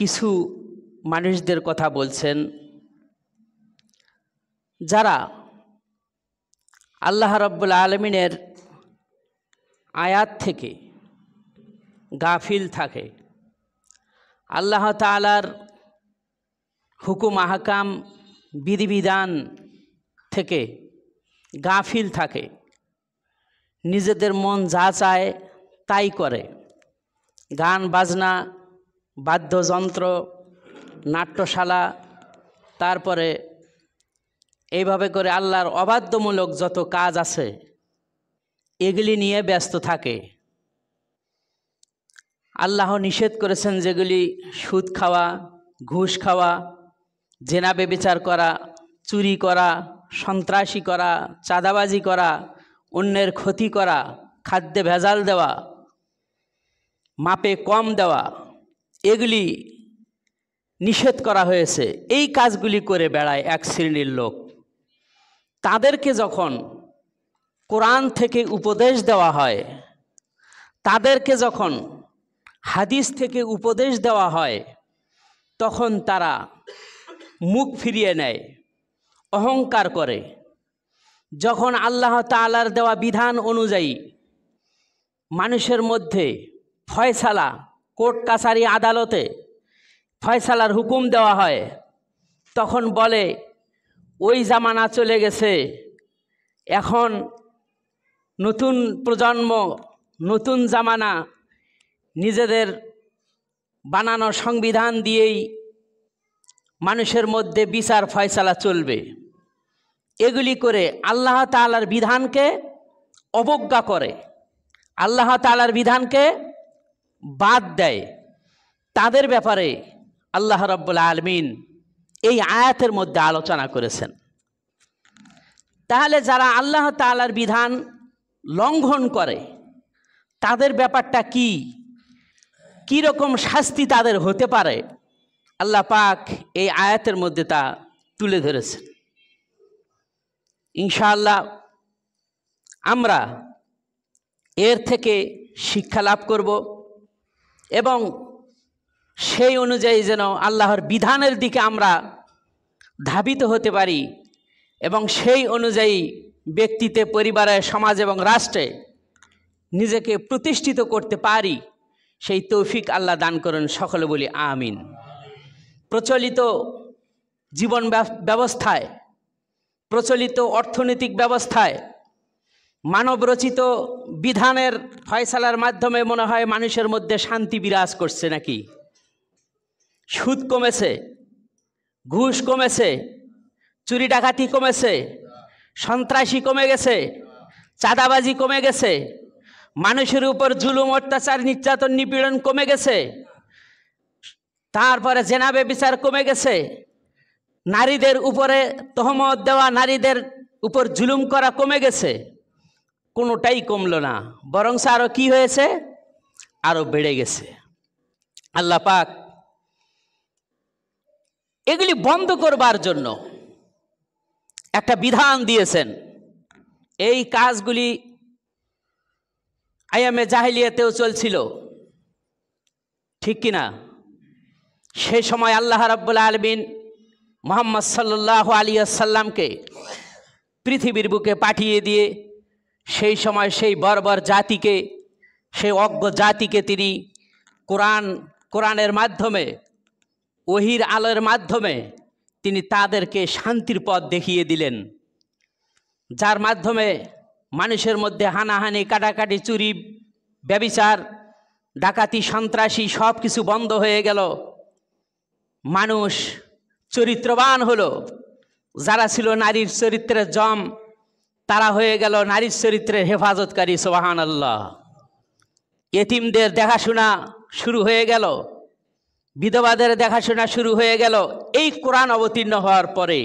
কিছু মানুষদের কথা বলছেন যারা আল্লাহ রাব্বুল আলামিনের আয়াত থেকে গাফিল থাকে, আল্লাহ তাআলার হুকুম আহকাম বিধিবিধান থেকে গাফিল থাকে, নিজেদের মন যা চায় তাই করে, গান বাজনা, বাদ্যযন্ত্র, নাট্যশালা, তারপরে এইভাবে করে আল্লাহর অবাধ্যমূলক যত কাজ আছে এগুলি নিয়ে ব্যস্ত থাকে। আল্লাহ নিষেধ করেছেন যেগুলি সুদ খাওয়া, ঘুষ খাওয়া, জেনা ব্যভিচার করা, চুরি করা, সন্ত্রাসী করা, চাঁদাবাজি করা, অন্যের ক্ষতি করা, খাদ্যে ভেজাল দেওয়া, মাপে কম দেওয়া, এগুলি নিষেধ করা হয়েছে। এই কাজগুলি করে বেড়ায় এক শ্রেণীর লোক। তাদেরকে যখন কোরআন থেকে উপদেশ দেওয়া হয়, তাদেরকে যখন হাদিস থেকে উপদেশ দেওয়া হয়, তখন তারা মুখ ফিরিয়ে নেয়, অহংকার করে। যখন আল্লাহ তাআলার দেওয়া বিধান অনুযায়ী মানুষের মধ্যে ফয়সালা, কোর্ট কাছারি আদালতে ফয়সালার হুকুম দেওয়া হয়, তখন বলে ওই জামানা চলে গেছে, এখন নতুন প্রজন্ম, নতুন জামানা, নিজেদের বানানো সংবিধান দিয়েই মানুষের মধ্যে বিচার ফয়সালা চলবে। এগুলি করে আল্লাহ তাআলার বিধানকে অবজ্ঞা করে, আল্লাহ তাআলার বিধানকে বাদ দেয়। তাদের ব্যাপারে আল্লাহ রাব্বুল আলামিন এই আয়াতের মধ্যে আলোচনা করেছেন। তাহলে যারা আল্লাহ তাআলার বিধান লঙ্ঘন করে তাদের ব্যাপারটা কি রকম শাস্তি তাদের হতে পারে, আল্লাহ পাক এই আয়াতের মধ্যে তা তুলে ধরেছেন। ইনশাআল্লাহ আমরা এর থেকে শিক্ষা লাভ করব এবং সেই অনুযায়ী যেন আল্লাহর বিধানের দিকে আমরা ধাবিত হতে পারি এবং সেই অনুযায়ী ব্যক্তিতে, পরিবারে, সমাজ এবং রাষ্ট্রে নিজেকে প্রতিষ্ঠিত করতে পারি, সেই তৌফিক আল্লাহ দান করেন। সকলে বলি আমিন। প্রচলিত জীবন ব্যবস্থায়, প্রচলিত অর্থনৈতিক ব্যবস্থায়, মানবরচিত বিধানের ফয়সালার মাধ্যমে মনে হয় মানুষের মধ্যে শান্তি বিরাজ করছে নাকি? সুদ কমেছে, ঘুষ কমেছে, চুরি ডাকাতি কমেছে, সন্ত্রাসী কমে গেছে, চাঁদাবাজি কমে গেছে, মানুষের উপর জুলুম, অত্যাচার, নির্যাতন, নিপীড়ন কমে গেছে, তারপরে জেনা ব্যভিচার কমে গেছে, নারীদের উপরে তহমত দেওয়া, নারীদের উপর জুলুম করা কমে গেছে। কোনোটাই কমলো না, বরং আরও কি হয়েছে? আরও বেড়ে গেছে। আল্লাহ পাক এগুলি বন্ধ করবার জন্য একটা বিধান দিয়েছেন। এই কাজগুলি আয়ামে জাহিলিয়াতেও চলছিল, ঠিক কিনা? সেই সময় আল্লাহ রাব্বুল আলামিন মুহাম্মদ সাল্লাল্লাহু আলাইহি ওয়াসাল্লামকে পৃথিবীর বুকে পাঠিয়ে দিয়ে সেই সময় সেই বর্বর জাতিকে, সেই অজ্ঞ জাতিকে তিনি কোরআনের মাধ্যমে, ওহির আলোর মাধ্যমে তিনি তাদেরকে শান্তির পথ দেখিয়ে দিলেন, যার মাধ্যমে মানুষের মধ্যে হানাহানি, কাটাকাটি, চুরি, ব্যভিচার, ডাকাতি, সন্ত্রাসী সব কিছু বন্ধ হয়ে গেল। মানুষ চরিত্রবান হলো। যারা ছিল নারীর চরিত্রের জম, তারা হয়ে গেল নারীর চরিত্রের হেফাজতকারী। সুবহানাল্লাহ। এতিমদের দেখাশোনা শুরু হয়ে গেল, বিধবাদের দেখাশোনা শুরু হয়ে গেল এই কোরআন অবতীর্ণ হওয়ার পরে।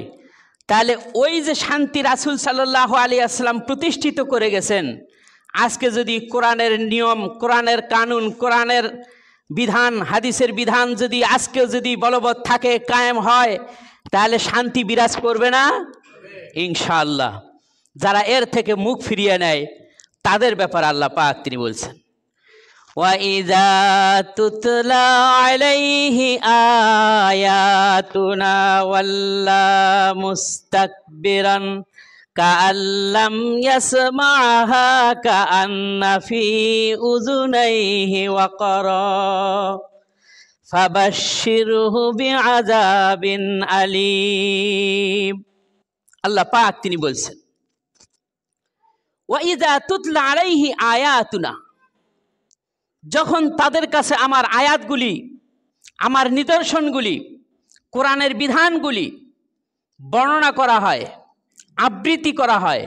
তাহলে ওই যে শান্তি রাসূল সাল্লাল্লাহু আলাইহি ওয়াসাল্লাম প্রতিষ্ঠিত করে গেছেন, আজকে যদি কোরআনের নিয়ম, কোরআনের কানুন, কোরআনের বিধান, হাদিসের বিধান যদি আজকেও যদি বলবৎ থাকে, কায়েম হয়, তাহলে শান্তি বিরাজ করবে না ইনশাআল্লাহ। যারা এর থেকে মুখ ফিরিয়ে নেয় তাদের ব্যাপারে আল্লাহ পাক তিনি বলছেন, وَإِذَا تُتْلَى عَلَيْهِ آيَاتُنَا وَلَّى مُسْتَكْبِرًا كَأَن لَّمْ يَسْمَعْهَا كَأَنَّ فِي أُذُنَيْهِ وَقْرًا فَبَشِّرْهُ بِعَذَابٍ أَلِيمٍ। আল্লাহ পাক তিনি বলছেন, ওয়াইদা তুতলা আলাইহি আয়াতুনা, যখন তাদের কাছে আমার আয়াতগুলি, আমার নিদর্শনগুলি, কোরআনের বিধানগুলি বর্ণনা করা হয়, আবৃত্তি করা হয়,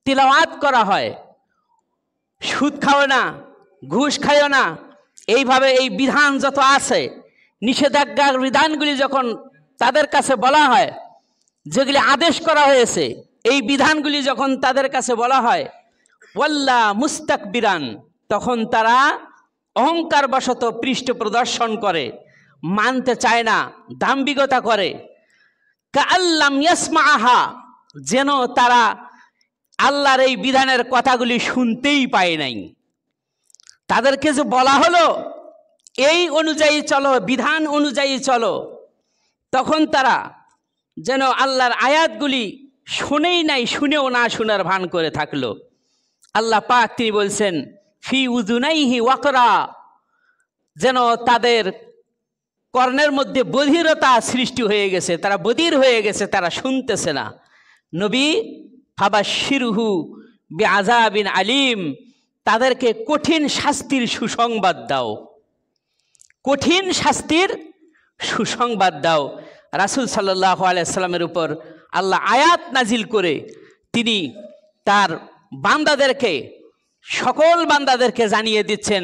তিলাওয়াত করা হয়, সুদ খাও না, ঘুষ খাও না, এইভাবে এই বিধান যত আছে, নিষেধাজ্ঞার বিধানগুলি যখন তাদের কাছে বলা হয়, যেগুলি আদেশ করা হয়েছে, এই বিধানগুলি যখন তাদের কাছে বলা হয়, ওয়াল্লা মুস্তাকবিরান, তখন তারা অহংকার বশত পৃষ্ঠ প্রদর্শন করে, মানতে চায় না, দাম্ভিকতা করে। কাআল্লাম ইয়াসমাআহা, যেন তারা আল্লাহর এই বিধানের কথাগুলি শুনতেই পায় নাই। তাদেরকে যে বলা হলো এই অনুযায়ী চলো, বিধান অনুযায়ী চলো, তখন তারা যেন আল্লাহর আয়াতগুলি শুনেই নাই, শুনেও না শোনার ভান করে থাকলো। আল্লাহ পাক তিনি বলছেন, ফি উযুনাইহি ওয়াকরা, যেন তাদের কর্ণের মধ্যে বধিরতা সৃষ্টি হয়ে গেছে, তারা বধির হয়ে গেছে, তারা শুনতেছে না। নবী ফাবাশশিরহু বিআযাবিন আলিম, তাদেরকে কঠিন শাস্তির সুসংবাদ দাও, কঠিন শাস্তির সুসংবাদ দাও। রাসূল সাল্লাল্লাহু আলাইহি সাল্লামের উপর আল্লাহ আয়াত নাজিল করে তিনি তার বান্দাদেরকে, সকল বান্দাদেরকে জানিয়ে দিচ্ছেন,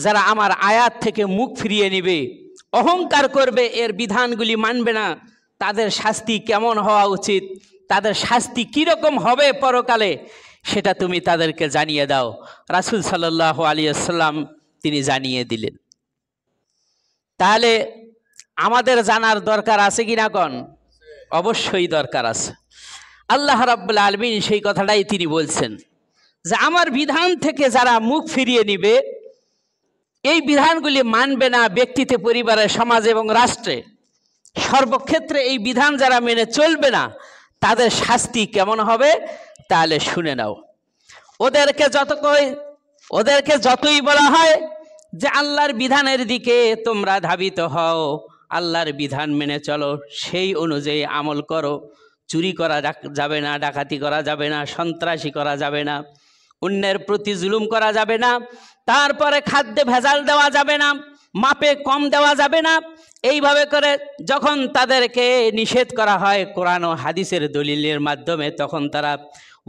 যারা আমার আয়াত থেকে মুখ ফিরিয়ে নেবে, অহংকার করবে, এর বিধানগুলি মানবে না, তাদের শাস্তি কেমন হওয়া উচিত, তাদের শাস্তি কীরকম হবে পরকালে, সেটা তুমি তাদেরকে জানিয়ে দাও। রাসূল সাল্লাল্লাহু আলাইহি ওয়াসাল্লাম তিনি জানিয়ে দিলেন। তাহলে আমাদের জানার দরকার আছে কি না কোন? অবশ্যই দরকার আছে। আল্লাহ রাব্বুল আলামিন সেই কথাটাই তিনি বলছেন যে আমার বিধান থেকে যারা মুখ ফিরিয়ে নিবে, এই বিধানগুলি মানবে না, ব্যক্তিতে, পরিবারে, সমাজে এবং রাষ্ট্রে, সর্বক্ষেত্রে এই বিধান যারা মেনে চলবে না, তাদের শাস্তি কেমন হবে তাহলে শুনে নাও। ওদেরকে যতই বলা হয় যে আল্লাহর বিধানের দিকে তোমরা ধাবিত হও, আল্লাহর বিধান মেনে চলো, সেই অনুযায়ী আমল করো, চুরি করা যাবে না, ডাকাতি করা যাবে না, সন্ত্রাসী করা যাবে না, অন্যের প্রতি জুলুম করা যাবে না, তারপরে খাদ্যে ভেজাল দেওয়া যাবে না, মাপে কম দেওয়া যাবে না, এইভাবে করে যখন তাদেরকে নিষেধ করা হয় কোরআন ও হাদিসের দলিলের মাধ্যমে, তখন তারা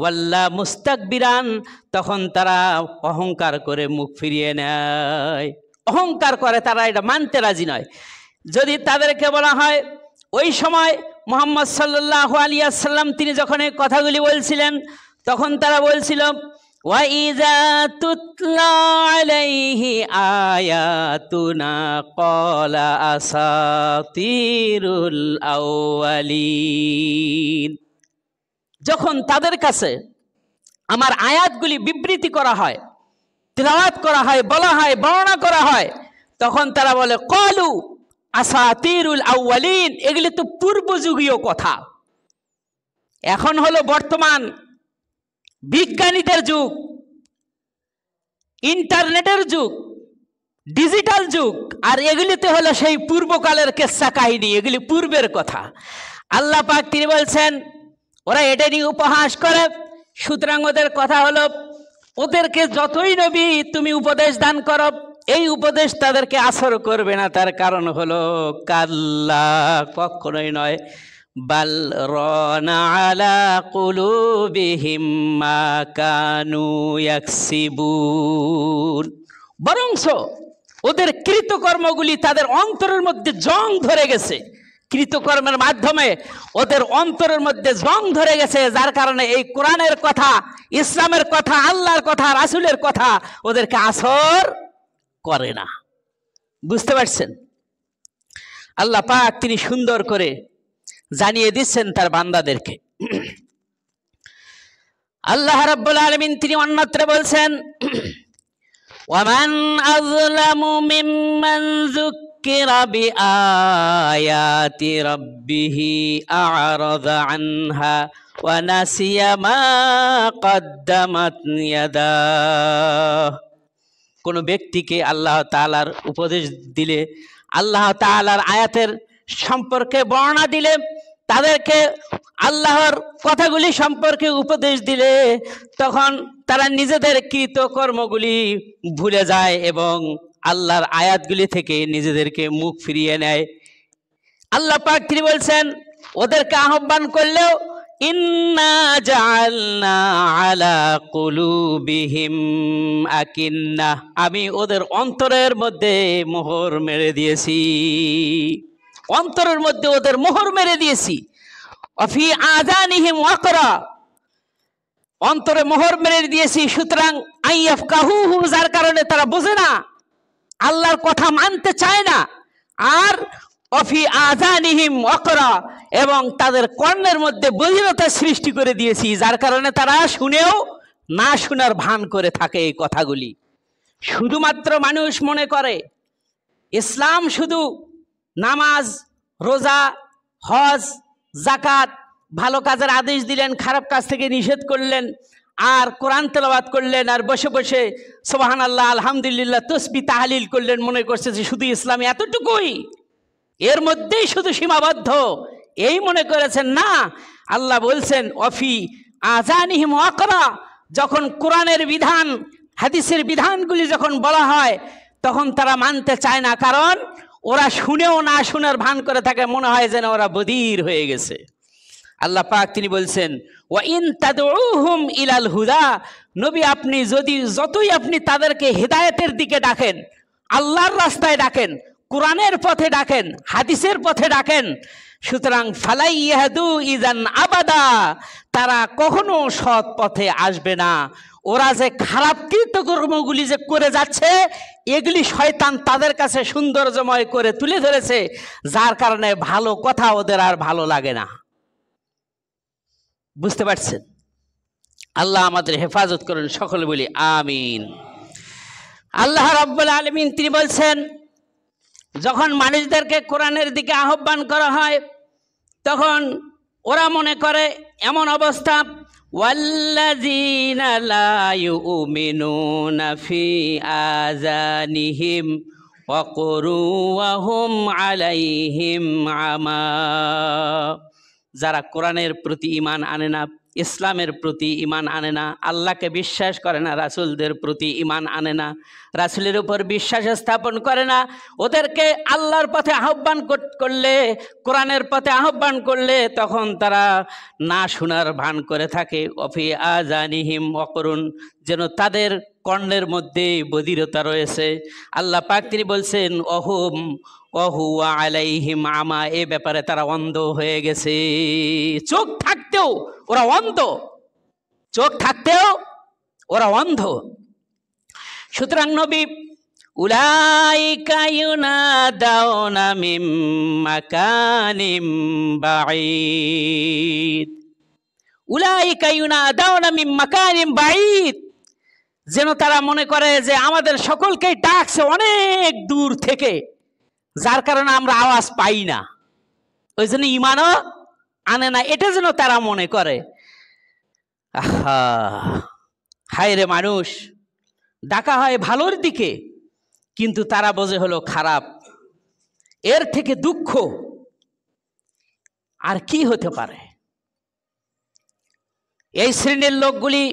ওয়াল্লা মুস্তাকবিরান, তখন তারা অহংকার করে মুখ ফিরিয়ে নেয়, অহংকার করে, তারা এটা মানতে রাজি নয়। যদি তাদেরকে বলা হয়, ওই সময় মুহাম্মদ সাল্লাল্লাহু আলাইহি ওয়াসাল্লাম তিনি যখন এই কথাগুলি বলছিলেন, তখন তারা বলছিল, ওয়াইযা তুতলা আলাইহি আয়াতুনা ক্বালা আসাতিরুল আউয়ালিন, যখন তাদের কাছে আমার আয়াতগুলি বিবৃতি করা হয়, তিলাওয়াত করা হয়, বলা হয়, বর্ণনা করা হয়, তখন তারা বলে ক্বালু আসাতিরুল আউয়ালিন, এগুলি তো পূর্বযুগীয় কথা। এখন হলো বর্তমান বিজ্ঞানীদের যুগ, ইন্টারনেটের যুগ, ডিজিটাল যুগ, আর এগুলিতে হলো সেই পূর্বকালের কেচ্ছা কাহিনী, এগুলি পূর্বের কথা। আল্লাহ পাক তিনি বলছেন ওরা এটা নিয়ে উপহাস করে, সুতরাং ওদের কথা হলো, ওদেরকে যতই নবী তুমি উপদেশ দান করো, এই উপদেশ তাদেরকে আসর করবে না। তার কারণ হলো কাল্লা, কখনোই নয়, বাল রানা আলা কুলুবিহিম মা কানু ইয়াকসিবুন, বরংস ওদের কৃতকর্মগুলি তাদের অন্তরের মধ্যে জং ধরে গেছে, কৃতকর্মের মাধ্যমে ওদের অন্তরের মধ্যে জং ধরে গেছে, যার কারণে এই কোরআনের কথা, ইসলামের কথা, আল্লাহর কথা, রাসূলের কথা ওদেরকে আসর করে না। বুঝতে পারছেন? আল্লাহ পাক তিনি সুন্দর করে জানিয়ে দিচ্ছেন তার বান্দাদেরকে। আল্লাহ রাব্বুল আলামিন তিনি অন্যত্র বলছেন, ওয়ামান আযলামু মিম্মান যুক্কিরা বিআয়াতি রাব্বিহি আ'রাযা আনহা ওয়া নাসিয়া মা কদ্দামাত ইয়াদাহ। কোন ব্যক্তিকে আল্লাহ তাআলার উপদেশ দিলে, আল্লাহ তাআলার আয়াতের সম্পর্কে বর্ণনা দিলে, তাদেরকে আল্লাহর কথাগুলি সম্পর্কে উপদেশ দিলে, তখন তারা নিজেদের কৃত কর্মগুলি ভুলে যায় এবং আল্লাহর আয়াতগুলি থেকে নিজেদেরকে মুখ ফিরিয়ে নেয়। আল্লাহ পাক তিনি বলছেন, ওদেরকে আহ্বান করলেও ইন্না জাআলনা আলা কুলুবিহিম আকিন্নাহ, আমি ওদের অন্তরের মধ্যে মোহর মেরে দিয়েছি, অন্তরের মধ্যে ওদের মোহর মেরে দিয়েছি। অফি আযানিহিম ওয়াকরা, অন্তরে মোহর মেরে দিয়েছি। সুতরাং আইয়াফকাহুহু, যার কারণে তারা বোঝে না, আল্লাহর কথা মানতে চায় না। আর অফি আযানিহিম ওয়াকরা, এবং তাদের কর্ণের মধ্যে বধিরতা সৃষ্টি করে দিয়েছি, যার কারণে তারা শুনেও না শোনার ভান করে থাকে এই কথাগুলি। শুধুমাত্র মানুষ মনে করে ইসলাম শুধু নামাজ, রোজা, হজ, যাকাত, ভালো কাজের আদেশ দিলেন, খারাপ কাজ থেকে নিষেধ করলেন, আর কোরআন তেলাওয়াত করলেন, আর বসে বসে সুবহানাল্লাহ, আলহামদুলিল্লাহ, তাসবিহ তাহলিল করলেন, মনে করছে যে শুধু ইসলাম এতটুকুই, এর মধ্যেই শুধু সীমাবদ্ধ, এই মনে করেছেন। না, আল্লাহ বলছেন অফি আযানিহিম ওয়াকরা, যখন কোরআনের বিধান, হাদিসের বিধানগুলি যখন বলা হয়, তখন তারা মানতে চায় না, কারণ ওরা শুনেও না শোনার ভান করে থাকে, মনে হয় যেন ওরা বধির হয়ে গেছে। আল্লাহ পাক তিনি বলছেন, ওয়া ইন তাদউহুম ইলাল হুদা, নবী আপনি যতই আপনি তাদেরকে হেদায়েতের দিকে ডাকেন, আল্লাহর রাস্তায় ডাকেন, কোরআনের পথে ডাকেন, হাদিসের পথে ডাকেন, সুতরাং ফালাই ইয়াহদু ইযান আবাদা, তারা কখনো সৎ পথে আসবে না। ওরা যে খারাপ কৃতকর্মগুলি যে করে যাচ্ছে, এগুলি শয়তান তাদের কাছে সৌন্দর্যময় করে তুলে ধরেছে, যার কারণে ভালো কথা ওদের আর ভালো লাগে না। বুঝতে পারছেন? আল্লাহ আমাদের হেফাজত করেন, সকলে বলি আমিন। আল্লাহ রাব্বুল আলামিন তিনি বলছেন, যখন মানুষদেরকে কোরআনের দিকে আহ্বান করা হয়, তখন ওরা মনে করে এমন অবস্থা, ওয়াল্লাযীনা লা ইউমিনুনা ফি আযানিহিম ওয়াকরু ওয়া হুম আলাইহিম আমা, যারা কোরআনের প্রতি ঈমান আনে না, ইসলামের প্রতি ঈমান আনে না, আল্লাহকে বিশ্বাস করে না, রাসূলদের প্রতি ঈমান আনে না, রাসূলের উপর বিশ্বাস স্থাপন করে না, ওদেরকে আল্লাহর পথে আহ্বান করলে, কোরআনের পথে আহ্বান করলে, তখন তারা না শোনার ভান করে থাকে। অফি আযানিহিম ওয়াকরুন, যেন তাদের কর্ণের মধ্যে বধিরতা রয়েছে। আল্লাহ পাক তিনি বলছেন ওহুয়া আলাইহিম আমা, এ ব্যাপারে তারা অন্ধ হয়ে গেছে। চোখ থাকতেও ওরা অন্ধ, চোখ থাকতেও ওরা অন্ধ। সুতরাং নবী, উলাইকা ইউনাদাউনা মিন মাকানিম বাঈদ, উলাইকা ইউনাদাউনা মিন মাকানিম বাঈদ, যেন তারা মনে করে যে আমাদের সকলকেই ডাকছে অনেক দূর থেকে, যার কারণে আমরা আওয়াজ পাই না, ওই জন্য ঈমানও আনে না, এটা যেন তারা মনে করে। আহা, হায় রে মানুষ, ডাকা হয় ভালোর দিকে, কিন্তু তারা বোঝে হলো খারাপ। এর থেকে দুঃখ আর কি হতে পারে? এই শ্রেণীর লোকগুলি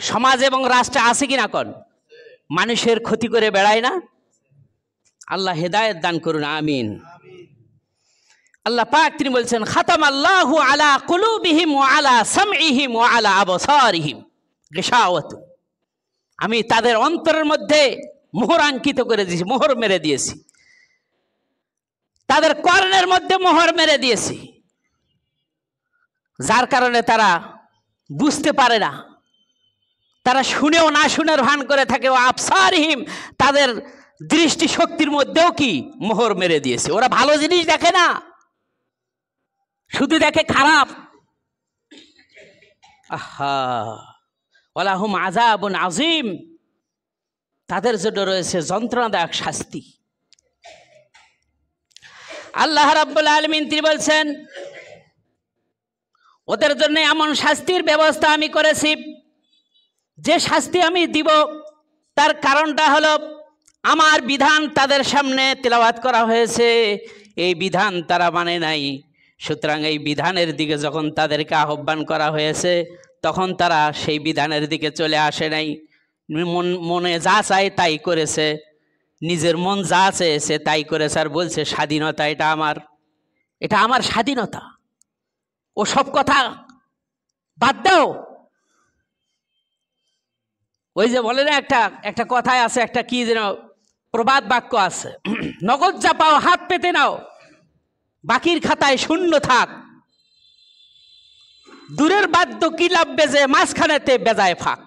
সমাজ এবং রাষ্ট্রে আছে কিনা? কোন মানুষের ক্ষতি করে বেড়ায় না? আল্লাহ হেদায়েত দান করুন, আমিন। আল্লাহ পাক তিনি বলছেন, খাতামাল্লাহু আলা কুলুবিহিম ওয়া আলা সামইহিম ওয়া আলা আবসারিহিম গিশাওয়াতুন, আমি তাদের অন্তরের মধ্যে মোহরাঙ্কিত করে দিয়েছি, মোহর মেরে দিয়েছি, তাদের কর্ণের মধ্যে মোহর মেরে দিয়েছি, যার কারণে তারা বুঝতে পারে না, তারা শুনেও না শুনার ভান করে থাকে। ও আবসারিহিম, তাদের দৃষ্টি শক্তির মধ্যেও কি মোহর মেরে দিয়েছে। ওরা ভালো জিনিস দেখে না, শুধু দেখে খারাপ। আহা, ওয়ালাহুম আযাবুন আযীম, তাদের জন্য রয়েছে যন্ত্রণাদায়ক শাস্তি। আল্লাহ রাব্বুল আলামিন তিনি বলছেন, ওদের জন্য এমন শাস্তির ব্যবস্থা আমি করেছি, যে শাস্তি আমি দিব তার কারণটা হলো আমার বিধান তাদের সামনে তেলাওয়াত করা হয়েছে, এই বিধান তারা মানে নাই। সুতরাং এই বিধানের দিকে যখন তাদেরকে আহ্বান করা হয়েছে তখন তারা সেই বিধানের দিকে চলে আসে নাই, মনে যা চায় তাই করেছে, নিজের মন যা চেয়েছে তাই করেছে, আর বলছে স্বাধীনতা এটা আমার স্বাধীনতা। ও সব কথা বাদ দাও। ওই যে বলে না, একটা কথায় আছে, একটা কি যেন প্রবাদ বাক্য আছে, নগদ যা পাও হাত পেতে নাও, বাকির খাতায় শূন্য থাক। দূরের বাদ্য কি লাভ বেজে, মাঝখানেতে বেজায় ফাঁক।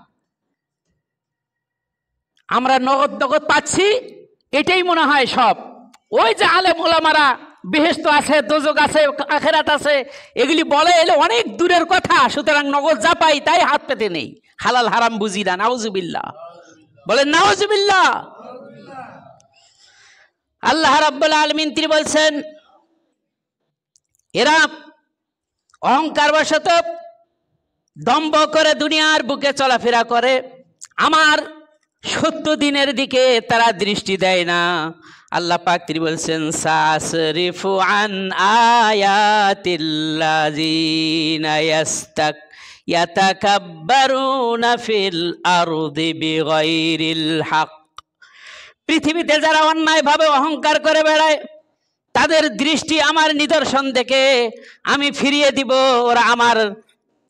আমরা নগদ পাচ্ছি, এটাই মনে হয় সব। ওই যে আলেম ওলামারা বেহেশত আছে, দোজক আছে, আখেরাত আছে, এগুলি বলে এলে অনেক দূরের কথা। সুতরাং নগদ যা পাই তাই হাত পেতে নেই, হালাল হারাম বুঝি না। নাউজুবিল্লাহ, বলেন নাউজুবিল্লাহ। আল্লাহ রাব্বুল আলামিন তিনি বলছেন, এরা অহংকার বশত দম্ভ করে দুনিয়ার বুকে চলাফেরা করে, আমার সত্য দিনের দিকে তারা দৃষ্টি দেয় না। আল্লাহ পাক তিনি বলছেন, সাসরিফু আন আয়াতিল্লাযিনা ইয়াতাকাব্বারুনা ফিল আরদি বিগাইরিল হক। পৃথিবীতে যারা অন্যায়ভাবে অহংকার করে বেড়ায়, তাদের দৃষ্টি আমার নিদর্শন দেখে আমি ফিরিয়ে দিব। ওরা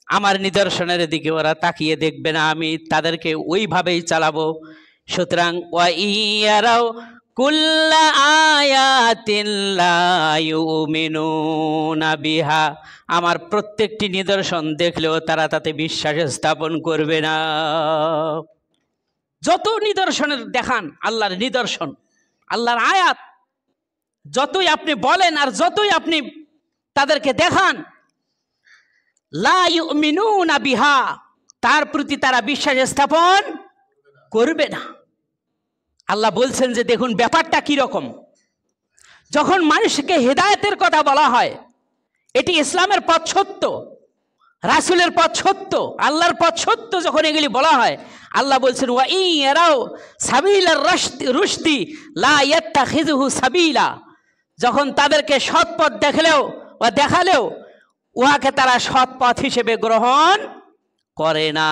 আমার নিদর্শনের দিকে ওরা তাকিয়ে দেখবে না, আমি তাদেরকে ওইভাবেই চালাবো। সুতরাং ওয়াইয়ারাও কুল্লা আয়াতিন লা ইউমিনুনা বিহা, আমার প্রত্যেকটি নিদর্শন দেখলেও তারা তাতে বিশ্বাস স্থাপন করবে না। যত নিদর্শনের দেখান, আল্লাহর নিদর্শন, আল্লাহর আয়াত যতই আপনি বলেন আর যতই আপনি তাদেরকে দেখান, লা ইউমিনুনা বিহা, তার প্রতি তারা বিশ্বাস স্থাপন করবে না। আল্লাহ বলছেন যে দেখুন ব্যাপারটা কি রকম। যখন মানুষকে হেদায়েতের কথা বলা হয়, এটি ইসলামের পথ সত্য, রাসূলের পথ সত্য, আল্লাহর পথ সত্য, যখন এগুলি বলা হয়, আল্লাহ বলছেন ওয়া ইয়ারাও সাবিলার রুশদি লা ইয়াত্তাখিযুহু সাবিলা, যখন তাদেরকে সৎ পথ দেখালেও উহাকে তারা সৎ পথ হিসেবে গ্রহণ করে না।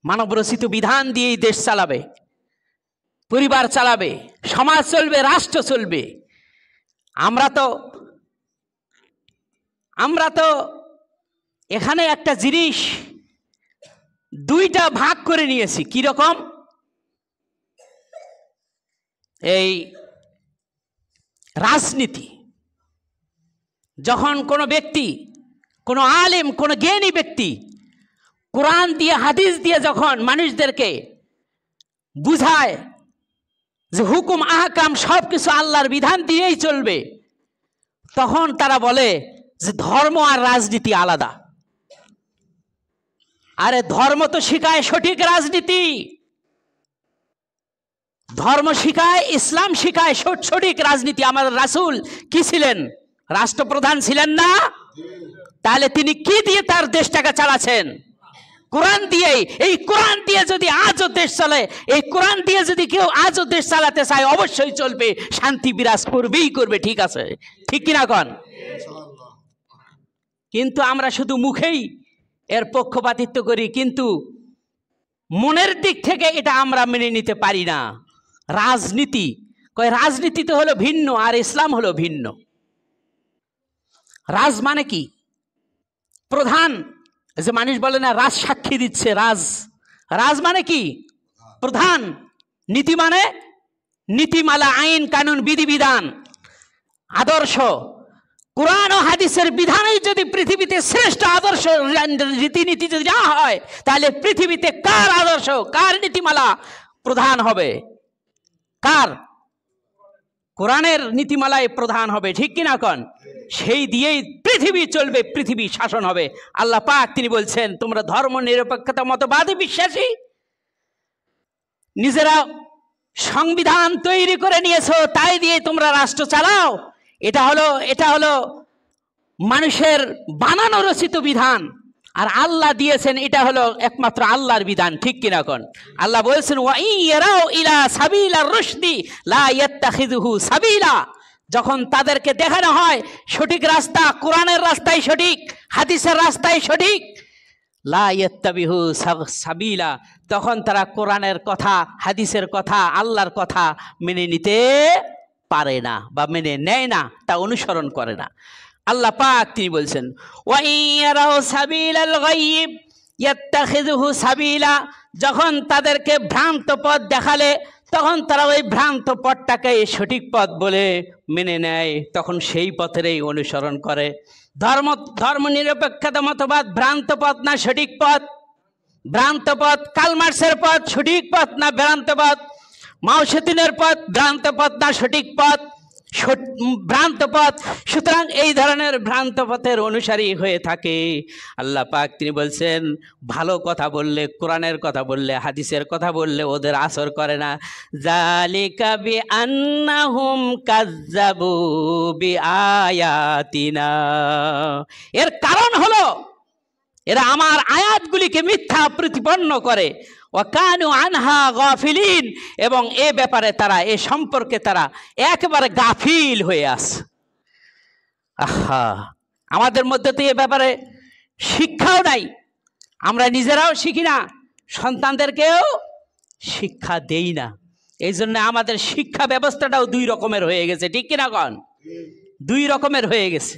মানবরচিত বিধান দিয়েই দেশ চালাবে, পরিবার চালাবে, সমাজ চলবে, রাষ্ট্র চলবে। আমরা তো এখানে একটা জিনিস দুইটা ভাগ করে নিয়েছি। কি রকম? এই রাজনীতি। যখন কোনো ব্যক্তি, কোনো আলেম, কোনো জ্ঞানী ব্যক্তি কোরআন দিয়ে হাদিস দিয়ে যখন মানুষদেরকে বুঝায় যে হুকুম আহকাম সব কিছু আল্লাহর বিধান দিয়েই চলবে, তখন তারা বলে যে ধর্ম আর রাজনীতি আলাদা। আরে ধর্ম তো শিখায় সঠিক রাজনীতি, ধর্ম শিখায়, ইসলাম শিখায় সঠিক রাজনীতি। আমাদের রাসূল কি ছিলেন? রাষ্ট্রপ্রধান ছিলেন না? তাহলে তিনি কি দিয়ে তার দেশটাকে চালাচ্ছেন? কোরআন দিয়েই। এই কোরআন দিয়ে যদি আজও দেশ চলে, এই কোরআন দিয়ে যদি কেউ আজও দেশ চালাতে চায়, অবশ্যই চলবে, শান্তি বিরাজ করবেই করবে। ঠিক আছে, ঠিক কিনা কন? কিন্তু আমরা শুধু মুখেই এর পক্ষপাতিত্ব করি, কিন্তু মনের দিক থেকে এটা আমরা মেনে নিতে পারি না। রাজনীতি রাজনীতি তো হলো ভিন্ন, আর ইসলাম হলো ভিন্ন। রাজ মানে কি? প্রধান। যে মানুষ বলে না রাজ সাক্ষী দিচ্ছে, রাজ মানে কি? প্রধান। নীতি মানে নীতিমালা, আইন কানুন, বিধিবিধান, আদর্শ। কোরআন ও হাদিসের বিধানেই যদি পৃথিবীতে শ্রেষ্ঠ আদর্শ রীতিনীতি যদি না হয়, তাহলে পৃথিবীতে কার আদর্শ, কার নীতিমালা প্রধান হবে? কার? কোরআনের নীতিমালায় প্রধান হবে। ঠিক কিনা কন? সেই দিয়েই পৃথিবী চলবে, পৃথিবী শাসন হবে। আল্লাহ পাক তিনি বলছেন, তোমরা ধর্ম নিরপেক্ষতা মতবাদে বিশ্বাসী, নিজেরা সংবিধান তৈরি করে নিয়েছো, তাই দিয়ে তোমরা রাষ্ট্র চালাও। এটা হলো মানুষের বানানো রচিত বিধান, আর আল্লাহ দিয়েছেন এটা হলো একমাত্র আল্লাহর বিধান। ঠিক কিনা কোন? আল্লাহ বলছেন ওয়া ইয়ারাউ ইলা সাবিলার রুশদি লা ইয়াত্তাখিযুহু সাবিলা। যখন তাদেরকে দেখানো হয় সঠিক রাস্তা, কোরআনের রাস্তাই সঠিক, হাদিসের রাস্তাই সঠিক, লা ইয়াত্তাবিহু সাবিলা, তখন তারা কোরআনের কথা, হাদিসের কথা, আল্লাহর কথা মেনে নিতে পারে না বা মেনে নেয় না, তা অনুসরণ করে না। আল্লাহ পাক তিনি বলছেন ওয়া ইয়ারাউ সাবিলাল গায়ব ইয়াত্তাখিযুহু সাবিলা, যখন তাদেরকে ভ্রান্ত পথ দেখালে তখন তারা ওই ভ্রান্ত পথটাকে সঠিক পথ বলে মেনে নেয়, তখন সেই পথেরই অনুসরণ করে। ধর্ম নিরপেক্ষতা মতবাদ ভ্রান্ত পথ না সঠিক পথ? ভ্রান্ত পথ। কার্ল মার্ক্সের পথ সঠিক পথ না ভ্রান্ত পথ? মাও সেতুনের পথ ভ্রান্ত পথ না সঠিক পথ? ভ্রান্ত পথ। সুতরাং এই ধরনের ভ্রান্ত পথের অনুসারী হয়ে থাকে। আল্লাহ পাক তিনি বলছেন ভালো কথা বললে, কোরআনের কথা বললে, হাদিসের কথা বললে ওদের আসর করে না। যালিকা বিআন্নাহুম কাযযাবু বিআয়াতিনা, এর কারণ হলো এরা আমার আয়াতগুলিকে মিথ্যা প্রতিপন্ন করে। ওয়াকানু আনহা গাফিলিন, এবং এ ব্যাপারে তারা, এ সম্পর্কে তারা একেবারে গাফিল হয়ে আছে। আহা, আমাদের মধ্যে তো এ ব্যাপারে শিক্ষাও নাই, আমরা নিজেরাও শিখি না, সন্তানদেরকেও শিক্ষা দেই না। এই জন্য আমাদের শিক্ষা ব্যবস্থাটাও দুই রকমের হয়ে গেছে। ঠিক কিনা কন? দুই রকমের হয়ে গেছে।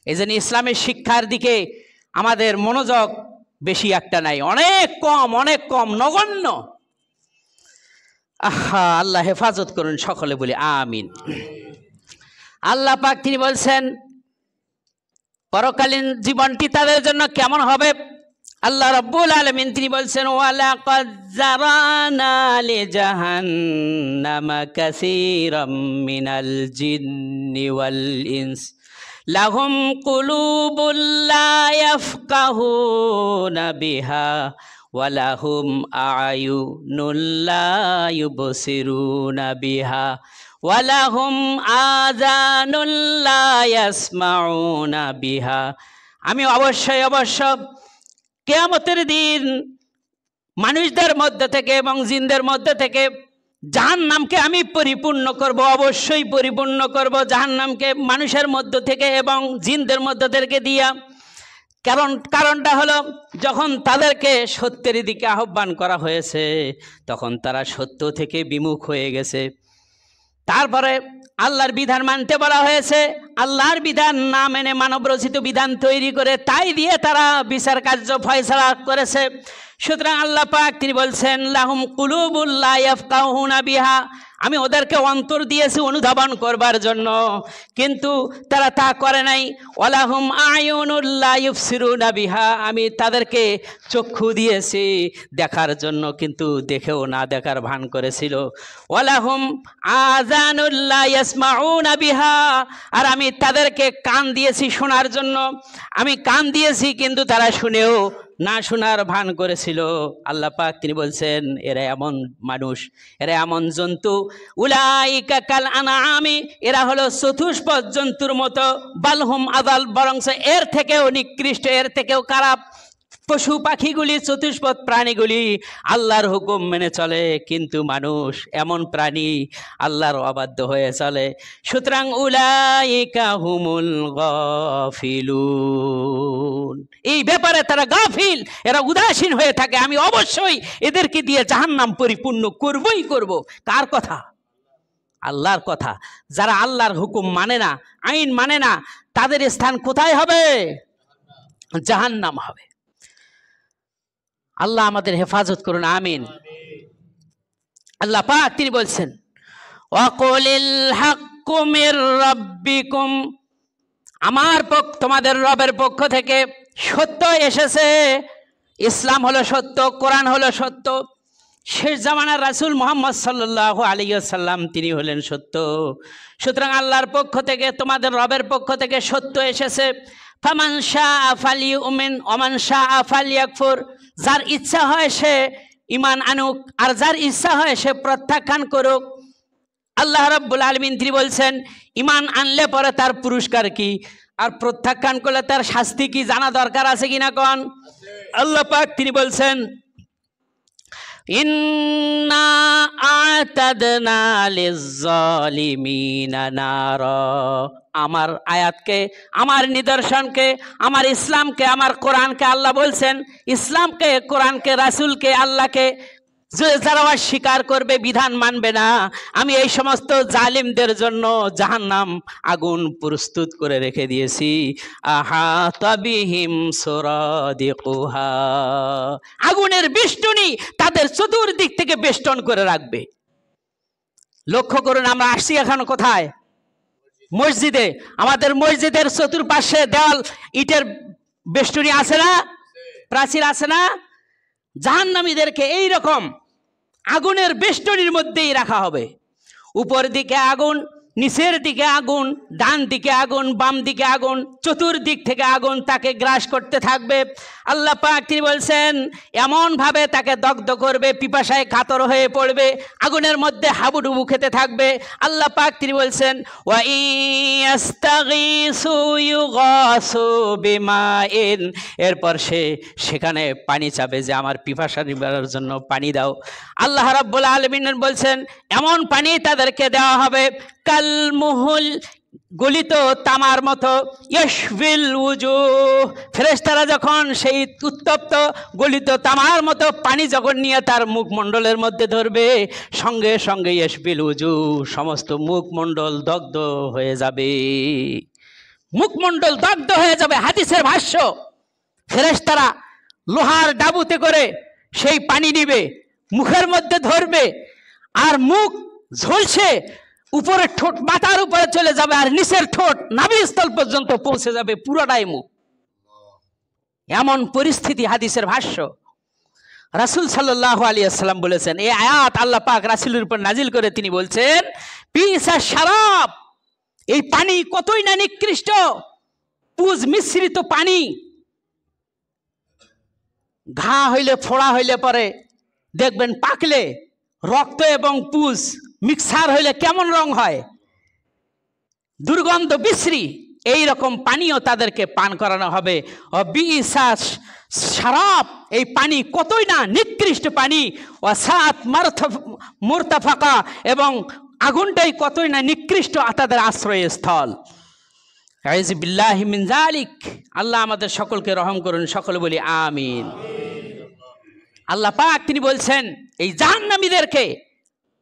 এই জন্য ইসলামের শিক্ষার দিকে আমাদের মনোযোগ বেশি একটা নাই, অনেক কম, নগণ্য। আহা, আল্লাহ হেফাজত করুন, সকলে বলি আমিন। আল্লাহ পাক তিনি বলছেন পরকালীন জীবনটি তাদের জন্য কেমন হবে। আল্লাহ রাব্বুল আলামিন তিনি বলছেন ওয়ালাকাদ যারানা লিজাহান্নামা কাসীরাম মিনাল জিন্নি ওয়াল ইনস লাহুম কুলুবুল লা ইয়াফকাহুনা বিহা ওয়া লাহুম আ'য়ুনুল লা ইউবসিরুনা বিহা ওয়া লাহুম আযানুল লা ইয়াসমাউনা বিহা। আমি অবশ্য কিয়ামতের দিন মানুষদের মধ্যে থেকে এবং জিনদের মধ্যে থেকে জাহান্নামকে আমি পরিপূর্ণ করব, অবশ্যই পরিপূর্ণ করব জাহান্নামকে মানুষের মধ্য থেকে এবং জিনদের মধ্য থেকে দিয়া। কারণটা হলো যখন তাদেরকে সত্যের দিকে আহ্বান করা হয়েছে তখন তারা সত্য থেকে বিমুখ হয়ে গেছে। তারপরে আল্লাহর বিধান মানতে বলা হয়েছে, আল্লাহর বিধান না মেনে মানবরচিত বিধান তৈরি করে তাই দিয়ে তারা বিচার কার্য ফয়সালা করেছে। সুতরাং আল্লাহ পাক তিনি বলছেন লাহুম কুলুবুল লা ইয়াফকাহুনা বিহা, আমি ওদেরকে অন্তর দিয়েছি অনুধাবন করবার জন্য, কিন্তু তারা তা করে নাই। ওয়ালাহুম আ'য়ুনুল লা ইউবসিরুনা বিহা, আমি তাদেরকে চক্ষু দিয়েছি দেখার জন্য, কিন্তু দেখেও না দেখার ভান করেছিল। ওয়ালাহুম আযানুল লা ইয়াসমাউনা বিহা, আর আমি তাদেরকে কান দিয়েছি শোনার জন্য, আমি কান দিয়েছি কিন্তু তারা শুনেও না শোনার ভান করেছিল। আল্লাহ পাক তিনি বলছেন এরা এমন মানুষ, এরা এমন জন্তু, উলাইকা কাল আনআমি, এরা হলো চতুষ্পদ জন্তুর মতো, বালহুম আযাল, বরং এর থেকেও নিকৃষ্ট, এর থেকেও খারাপ। পশু পাখিগুলি, চতুষ্পদ প্রাণীগুলি আল্লাহর হুকুম মেনে চলে, কিন্তু মানুষ এমন প্রাণী আল্লাহর অবাধ্য হয়ে চলে। সুতরাং উলাইকা হুমুল গাফিলুন, এই ব্যাপারে তারা গাফিল, এরা উদাসীন হয়ে থাকে। আমি অবশ্যই এদেরকে দিয়ে জাহান্নাম পরিপূর্ণ করবই করব। কার কথা? আল্লাহর কথা। যারা আল্লাহর হুকুম মানে না, আইন মানে না, তাদের স্থান কোথায় হবে? জাহান্নাম হবে। আল্লাহ আমাদের হেফাজত করুন, আমিন। আল্লাহ পাক তিনি বলছেন ওয়াকুলিল হাক্কু মির রাব্বিকুম, আমার তোমাদের রবের পক্ষ থেকে সত্য এসেছে। ইসলাম হলো সত্য, কোরআন হলো সত্য, শেষ জামানার রাসূল মুহাম্মদ সাল্লাল্লাহু আলাইহি ওয়াসাল্লাম তিনি হলেন সত্য। সুতরাং আল্লাহর পক্ষ থেকে, তোমাদের রবের পক্ষ থেকে সত্য এসেছে। ফামান শাআ ফালিউমিন ওয়া মান শাআ ফালিয়াকফুর, যার ইচ্ছা হয় সে ঈমান আনুক, আর যার ইচ্ছা হয় সে প্রত্যাখ্যান করুক। আল্লাহ রাব্বুল আলামিন তিনি বলছেন ঈমান আনলে পরে তার পুরস্কার কি, আর প্রত্যাখ্যান করলে তার শাস্তি কি জানা দরকার আছে কিনা কোন? আল্লাহ পাক তিনি বলছেন ইন্না আ'তাদনা লিজ-জালিমিনা নারা। আমার আয়াতকে, আমার নিদর্শনকে, আমার ইসলামকে, আমার কোরআনকে আল্লাহ বলছেন, ইসলামকে, কোরআনকে, রাসূলকে, আল্লাহকে যারা অস্বীকার করবে, বিধান মানবে না, আমি এই সমস্ত জালিমদের জন্য জাহান্নাম আগুন প্রস্তুত করে রেখে দিয়েছি। আহাতা বিহিম সুরাদিকুহা, আগুনের বেষ্টনী তাদের চতুর্দিক থেকে বেষ্টন করে রাখবে। লক্ষ্য করুন, আমরা আসছি এখন কোথায়? মসজিদে। আমাদের মসজিদের চতুর্পাশে দেওয়াল ইটের বেষ্টনী আছে না, প্রাচীর আছে না? জাহান্নামীদেরকে এই রকম আগুনের বেষ্টনীর মধ্যেই রাখা হবে। উপর দিকে আগুন, নিচের দিকে আগুন, ডান দিকে আগুন, বাম দিকে আগুন, চতুর্দিক থেকে আগুন তাকে গ্রাস করতে থাকবে। আল্লাহ পাক তিনি বলছেন এমন ভাবে তাকে দগ্ধ করবে, পিপাসায় কাতর হয়ে পড়বে, আগুনের মধ্যে হাবুডুবু খেতে থাকবে। আল্লাহ পাক তিনি বলছেন ওয়া ইয়াস্তাগীসু ইউগাসু বিমাইন, এরপর সেখানে পানি চাবে যে আমার পিপাসা নিবারণের জন্য পানি দাও। আল্লাহ রাব্বুল আলামিন বলছেন এমন পানি তাদেরকে দেওয়া হবে কাল মুহুল, গলিত তামার মতো, ইয়াশবিল উজুহ, ফেরেশতারা যখন সেই উত্তপ্ত গলিত তামার মতো পানি যখন নিয়ে তার মুখমণ্ডলের মধ্যে ধরবে, সঙ্গে সঙ্গে ইয়াশবিল উজুহ, সমস্ত মুখমণ্ডল দগ্ধ হয়ে যাবে, মুখমণ্ডল দগ্ধ হয়ে যাবে। হাদিসের ভাষ্য, ফেরেশতারা লোহার ডাবুতে করে সেই পানি নিবে, মুখের মধ্যে ধরবে, আর মুখ ঝলসে উপরে ঠোঁট মাথার উপরে চলে যাবে, আর নিচের ঠোঁট নাভিস্থল পর্যন্ত পৌঁছে যাবে, পুরোটাই মুখ। এমন পরিস্থিতি হাদিসের ভাষ্য। রাসূল সাল্লাল্লাহু আলাইহি ওয়াসাল্লাম বলেছেন, এই আয়াত আল্লাহ পাক রাসূলের উপর নাজিল করে তিনি বলছেন বিসা শারাব, এই পানি কতই না নিকৃষ্ট, পুজ মিশ্রিত পানি। ঘা হইলে, ফোড়া হইলে পরে দেখবেন পাকলে রক্ত এবং পুজ মিক্সার হইলে কেমন রং হয়, দুর্গন্ধ বিশ্রী। এই রকম পানীয় তাদেরকে পান করানো হবে। বিসা শারাব, এই পানি কতই না নিকৃষ্ট পানি। ওয়াসাত মুরতাফাকা, এবং আগুনটাই কতই না নিকৃষ্ট তাদের আশ্রয়স্থল। আউযু বিল্লাহি মিন যালিক। আল্লাহ আমাদের সকলকে রহম করুন, সকলে বলি আমিন। আল্লাহ পাক তিনি বলছেন এই জাহান্নামীদেরকে,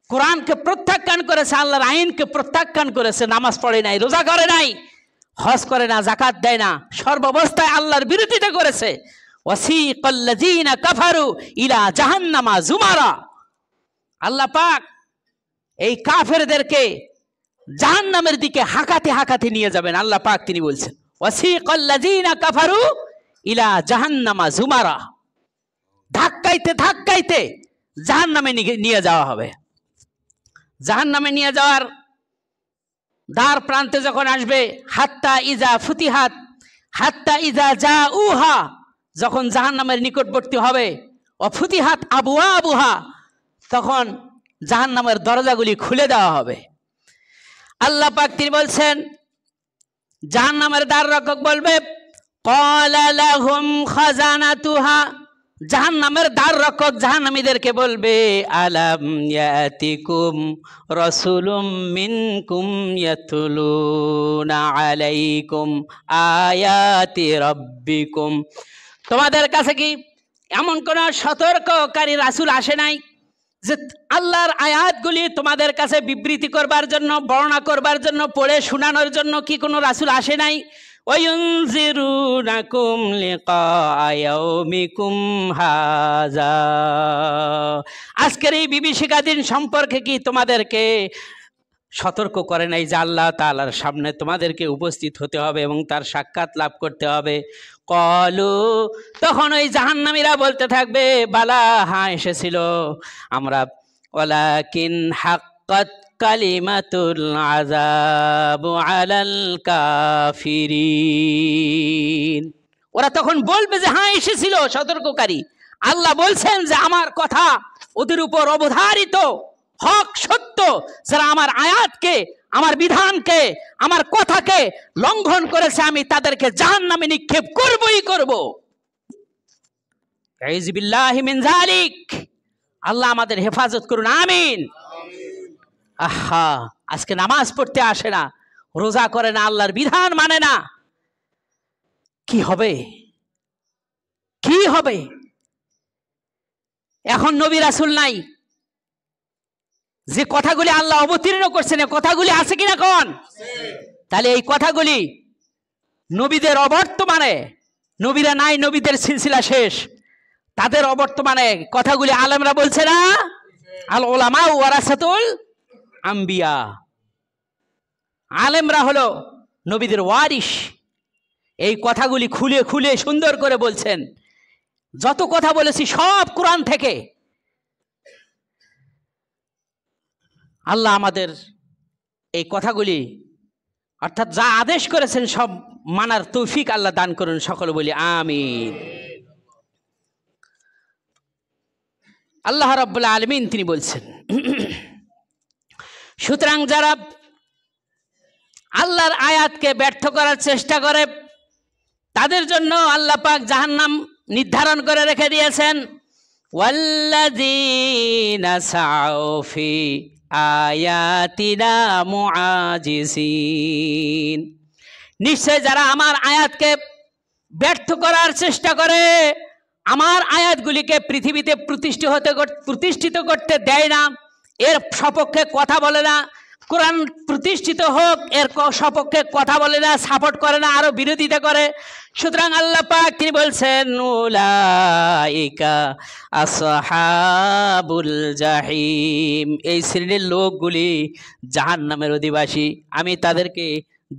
কোরআনকে প্রত্যাখ্যান করেছে, আল্লাহর আইনকে প্রত্যাখ্যান করেছে, নামাজ পড়ে নাই, রোজা করে নাই, হজ করে না, যাকাত দেয় না, সর্বাবস্থায় আল্লাহর বিরোধিতা করেছে। ওয়াসিকাল্লাযীনা কাফারু ইলা জাহান্নামা যুমারা, আল্লাহ পাক এই কাফেরদেরকে জাহান্নামের দিকে হাঁকাতে হাঁকাতে নিয়ে যাবেন। আল্লাহ পাক তিনি বলছেন ওয়াসিকাল্লাযীনা কাফারু ইলা জাহান্নামা যুমারা, ধাক্কাইতে ধাক্কাইতে জাহান্নামে নিয়ে যাওয়া হবে। জাহান্নামে নিয়ে যাওয়ার দ্বার প্রান্তে যখন আসবে, হাত্তা ইজা ফুতিহাত, হাত্তা ইজা জাউহা, যখন জাহান্নামের নিকটবর্তী হবে, অফুতিহাত আবওয়াবুহা, তখন জাহান্নামের দরজাগুলি খুলে দেওয়া হবে। আল্লাহ পাক তিনি বলছেন জাহান্নামের দ্বার রক্ষক বলবে ক্বালা লাহুম খাজানাতুহা, জাহান্নামের দ্বার রক্ষক জাহান্নামীদেরকে বলবে আলাম ইয়াতিকুম রাসূলুম মিনকুম ইয়াতলুনা আলাইকুম আয়াতি রাব্বিকুম, তোমাদের কাছে কি এমন কোন সতর্ককারী রাসূল আসে নাই যে আল্লাহর আয়াতগুলি তোমাদের কাছে বিবৃতি করবার জন্য, বর্ণনা করবার জন্য, পড়ে শোনানোর জন্য কি কোনো রাসূল আসে নাই? ওয়ায়ুনজিরুনাকুম লিকা ইয়াউমিকুম হাযা, আজকের এই বিভীষিকা দিন সম্পর্কে কি তোমাদেরকে সতর্ক করে নাই যে আল্লাহ তাআলার সামনে তোমাদেরকে উপস্থিত হতে হবে এবং তার সাক্ষাৎ লাভ করতে হবে? কলু, তখন ওই জাহান্নামীরা বলতে থাকবে বালা, হ্যাঁ এসেছিল আমরা, ওয়ালাকিন হাক্কাত কালিমাতুল আযাবু আলাল কাফিরিন, ওরা তখন বলবে যে হ্যাঁ এসেছিল সতর্ককারী, আল্লাহ বলছেন যে আমার কথা ওদের উপর অবধারিত, হক সত্য। যারা আমার আয়াতকে, আমার বিধানকে, আমার কথাকে লঙ্ঘন করেছে আমি তাদেরকে জাহান্নামে নিক্ষেপ করবই করব। আউযু বিল্লাহি মিন যালিক। আল্লাহ আমাদের হেফাজত করুন, আমিন। আহা, আজকে নামাজ পড়তে আসে না, রোজা করে না, আল্লাহর বিধান মানে না, কি হবে? কি হবে? এখন নবী রাসূল নাই, যে কথাগুলি আল্লাহ অবতীর্ণ করছেন এই কথাগুলি আছে কিনা কোন? তাহলে এই কথাগুলি নবীদের অবর্তমানে, নবীরা নাই, নবীদের সিলসিলা শেষ, তাদের অবর্তমানে কথাগুলি আলেমরা বলছে না, আল উলামা ওয়ারাসাতুল আম্বিয়া। আলেমরা হলো নবীদের ওয়ারিস। এই কথাগুলি খুলে খুলে সুন্দর করে বলছেন। যত কথা বলেছি সব কোরআন থেকে। আল্লাহ আমাদের এই কথাগুলি অর্থাৎ যা আদেশ করেছেন সব মানার তৌফিক আল্লাহ দান করুন, সকলে বলি আমিন। আল্লাহ রাব্বুল আলামিন তিনি বলছেন, সুতরাং যারা আল্লাহর আয়াতকে ব্যর্থ করার চেষ্টা করে তাদের জন্য আল্লাহ পাক জাহান্নাম নির্ধারণ করে রেখে দিয়েছেন। ওয়াল্লাযীনা সাউ ফি আয়াতিনা মুআজিজিন, নিশ্চয় যারা আমার আয়াতকে ব্যর্থ করার চেষ্টা করে, আমার আয়াতগুলিকে পৃথিবীতে প্রতিষ্ঠিত করতে দেয় না, এর সপক্ষে কথা বলে না, কোরআন প্রতিষ্ঠিত হোক এর সপক্ষে কথা বলে না, সাপোর্ট করে না, আরো বিরোধিতা করে। সুতরাং আল্লাহ পাক তিনি বলছেন, উলাইকা আসহাবুল জাহিম, এই শ্রেণীর লোকগুলি জাহান্নামের অধিবাসী, আমি তাদেরকে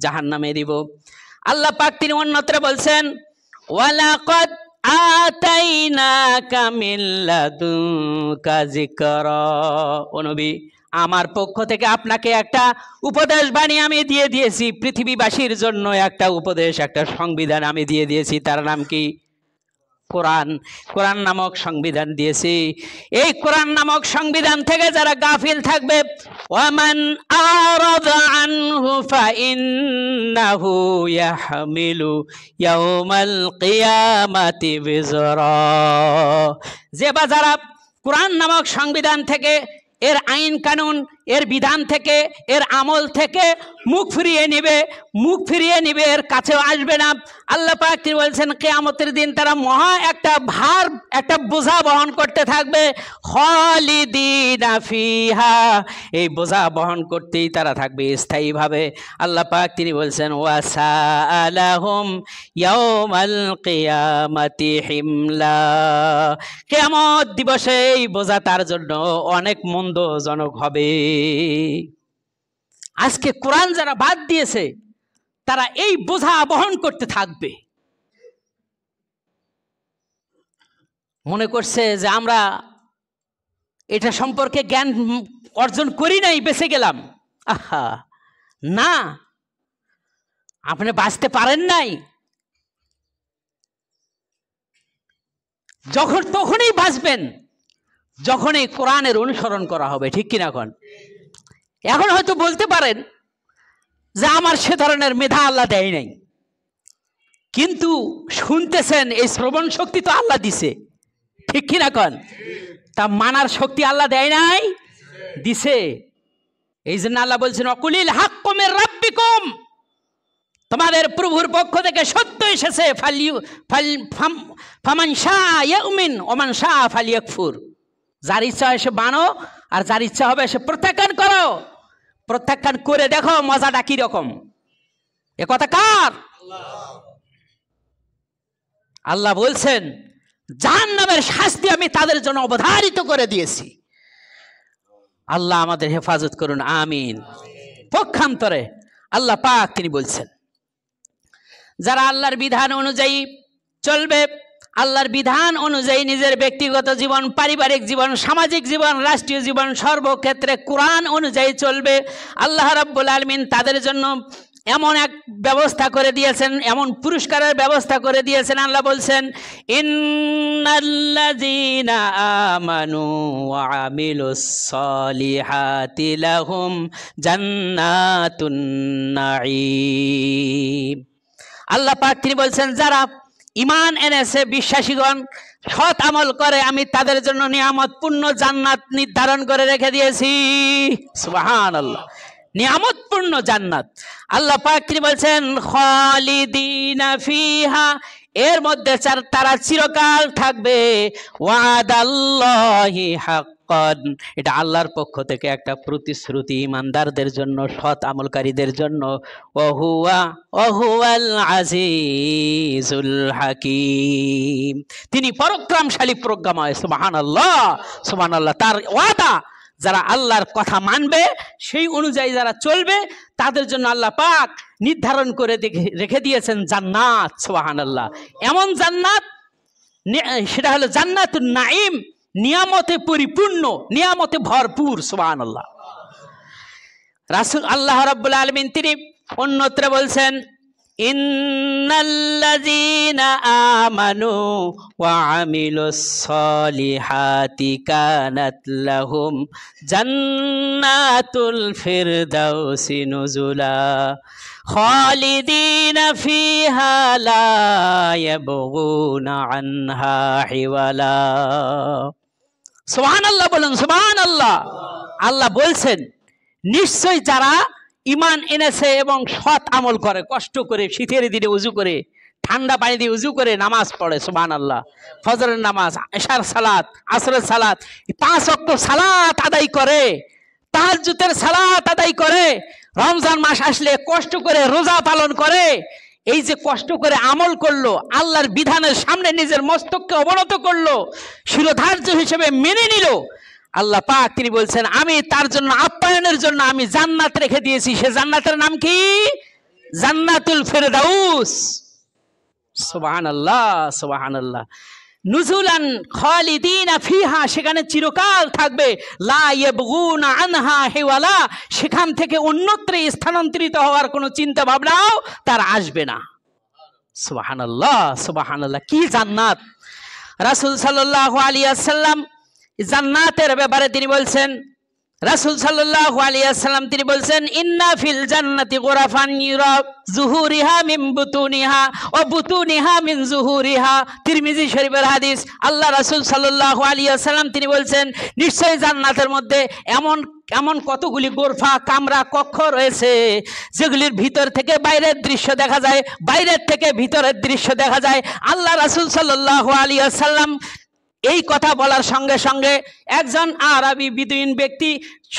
জাহান্নামে দিব। আল্লাহ পাক তিনি অন্যত্র বলছেন, ওয়ালাকাদ আতাইনাকা মিন লাদুনকা যিকরা, ও নবী আমার পক্ষ থেকে আপনাকে একটা উপদেশ বাণী আমি দিয়ে দিয়েছি, পৃথিবীবাসীর জন্য একটা উপদেশ, একটা সংবিধান আমি দিয়ে দিয়েছি। তার নাম কি? কোরআন। কোরআন নামক সংবিধান দিয়েছি। এই কোরআন নামক সংবিধান থেকে যারা গাফিল থাকবে, ওয়ামান আরাদা আনহু ফাইন্নাহু ইয়াহমিলু ইয়াউমাল কিয়ামাতি বিজরা, যে বা যারা কোরআন নামক সংবিধান থেকে, এর আইন কানুন, এর বিধান থেকে, এর আমল থেকে মুখ ফিরিয়ে নিবে, এর কাছেও আসবে না। আল্লাহ পাক তিনি বলছেন কিয়ামতের দিন তারা মহা একটা ভার, একটা বোঝা বহন করতে থাকবে। খালিদিনা ফিহা, এই বোঝা বহন করতেই তারা থাকবে স্থায়ীভাবে। আল্লাহ পাক তিনি বলছেন, ওয়াসালাহুম ইয়াউমাল কিয়ামাতি হিমলা, কিয়ামত দিবসে এই বোঝা তার জন্য অনেক মন্দজনক হবে। আজকে কোরআন যারা বাদ দিয়েছে তারা এই বোঝা বহন করতে থাকবে। মনে করছে যে আমরা এটা সম্পর্কে জ্ঞান অর্জন করি নাই, বেঁচে গেলাম। আহা না, আপনি বাঁচতে পারেন নাই। তখনই বাঁচবেন যখন এই কোরআনের অনুসরণ করা হবে, ঠিক কিনা? এখন হয়তো বলতে পারেন যে আমার সে ধরনের মেধা আল্লাহ দেয় নাই, কিন্তু শুনতেছেন এই শ্রবণ শক্তি তো আল্লাহ দিছে, ঠিক কিনা? তা মানার শক্তি আল্লাহ দেয় নাই? দিছে। এই জন্য আল্লাহ বলছেন, অকুলিল হাক্কু মির রাব্বিকুম, তোমাদের প্রভুর পক্ষ থেকে সত্য এসেছে, ফামান শাআ ইয়াউমিন ওয়া মান শাআ ফালিয়াকফুর, যার ইচ্ছা হয় সে মানো, আর যার ইচ্ছা হবে সে প্রত্যাখ্যান করো। প্রত্যাখ্যান করে দেখো মজাটা কি রকম। এ কথা কার? আল্লাহ বলছেন জাহান্নামের শাস্তি আমি তাদের জন্য অবধারিত করে দিয়েছি। আল্লাহ আমাদের হেফাজত করুন, আমিন। পক্ষান্তরে আল্লাহ পাক তিনি বলছেন, যারা আল্লাহর বিধান অনুযায়ী চলবে, আল্লাহর বিধান অনুযায়ী নিজের ব্যক্তিগত জীবন, পারিবারিক জীবন, সামাজিক জীবন, রাষ্ট্রীয় জীবন, সর্বক্ষেত্রে কোরআন অনুযায়ী চলবে, আল্লাহ রাব্বুল আলামিন তাদের জন্য এমন এক ব্যবস্থা করে দিয়েছেন, এমন পুরস্কারের ব্যবস্থা করে দিয়েছেন। আল্লাহ বলছেন, ইন্নাল্লাযীনা আমানু ওয়া আমিলুস সলিহাতি লাহুম জান্নাতুন নাঈম। আল্লাহ পাক তিনি বলছেন, যারা ঈমান এনেছে, বিশ্বাসীগণ সৎ আমল করে, আমি তাদের জন্য নিয়ামতপূর্ণ জান্নাত নির্ধারণ করে রেখে দিয়েছি। সুবহানাল্লাহ, নিয়ামতপূর্ণ জান্নাত। আল্লাহ পাক তিনি বলছেন, খালিদিনা ফিহা, এর মধ্যে তারা চিরকাল থাকবে। ওয়াদাল্লাহি হাক্কান, এটা আল্লাহর পক্ষ থেকে একটা প্রতিশ্রুতি ঈমানদারদের জন্য, সৎ আমলকারীদের জন্য। ওহুয়াল আজিজুল হাকিম, তিনি পরাক্রমশালী প্রজ্ঞাময়। সুবহানাল্লাহ, সুবহানাল্লাহ। তার ওয়াদা, যারা আল্লাহর কথা মানবে, সেই অনুযায়ী যারা চলবে, তাদের জন্য আল্লাহ পাক নির্ধারণ করে রেখে দিয়েছেন জান্নাত। সুবহানাল্লাহ, এমন জান্নাত, সেটা হলো জান্নাতুন নাঈম, নিয়ামতে পরিপূর্ণ, নিয়ামতে ভরপুর। সুবহানাল্লাহ। রাসূল আল্লাহ রাব্বুল আলামিন তিনি অন্যত্র বলছেন, ইন্নাল্লাযীনা আমানু ওয়া আমিলুস সলিহাতি কানাত লাহুম জান্নাতুল ফিরদাউসি নুজুলা খালিদিনা ফিহা লা ইয়াবগুনা আনহা হিওয়ালা। সুবহানাল্লাহ বলুন, সুবহানাল্লাহ। আল্লাহ বলছেন, নিশ্চয় যারা ঈমান এনেছে এবং সৎ আমল করে, কষ্ট করে, শীতের দিনে উজু করে, ঠান্ডা পানি দিয়ে উজু করে নামাজ পড়ে, সুবহানাল্লাহ, ফজরের নামাজ, এশার সালাত, আসরের সালাত, 5 ওয়াক্ত সালাত আদায় করে, তাহাজ্জুদের সালাত আদায় করে, রমজান মাস আসলে কষ্ট করে রোজা পালন করে, এই যে কষ্ট করে আমল করলো, আল্লাহর বিধানের সামনে নিজের মস্তককে অবনত করলো, শিরোধার্য হিসেবে মেনে নিল, আল্লাহ পাক তিনি বলছেন, আমি তার জন্য আপ্যায়নের জন্য আমি জান্নাত রেখে দিয়েছি। সে জান্নাতের নাম কি? জান্নাতুল ফিরদাউস। সুবহানাল্লাহ, সুবহানাল্লাহ। নুজুলান খালিদিনা ফিহা, সেখানে চিরকাল থাকবে। লা ইয়াবগুনা আনহা হিওয়ালা, সেখান থেকে অন্যত্র স্থানান্তরিত হওয়ার কোনো চিন্তা ভাবনাও তার আসবে না। সুবহানাল্লাহ, সুবহানাল্লাহ। কি জান্নাত! রাসূল সাল্লাল্লাহু আলাইহি ওয়াসাল্লাম জান্নাতের ব্যাপারে তিনি বলছেন, রাসূল সাল্লাল্লাহু আলাইহি ওয়াসাল্লাম তিনি বলছেন, ইন্না ফিল জান্নাতি গুরাফান ইউরা যুহুরিহা মিন বুতুনিহা ওয়া বুতুনিহা মিন যুহুরিহা। তিরমিজি শরীফের হাদিস। আল্লাহ রাসূল সাল্লাল্লাহু আলাইহি ওয়াসাল্লাম তিনি বলছেন, নিশ্চয়ই জান্নাতের মধ্যে এমন কতগুলি গোরফা, কামরা, কক্ষ রয়েছে, যেগুলির ভিতর থেকে বাইরের দৃশ্য দেখা যায়, বাইরের থেকে ভিতরের দৃশ্য দেখা যায়। আল্লাহ রাসূল সাল্লাল্লাহু আলাইহি ওয়াসাল্লাম এই কথা বলার সঙ্গে সঙ্গে একজন আরবি বিদুইন ব্যক্তি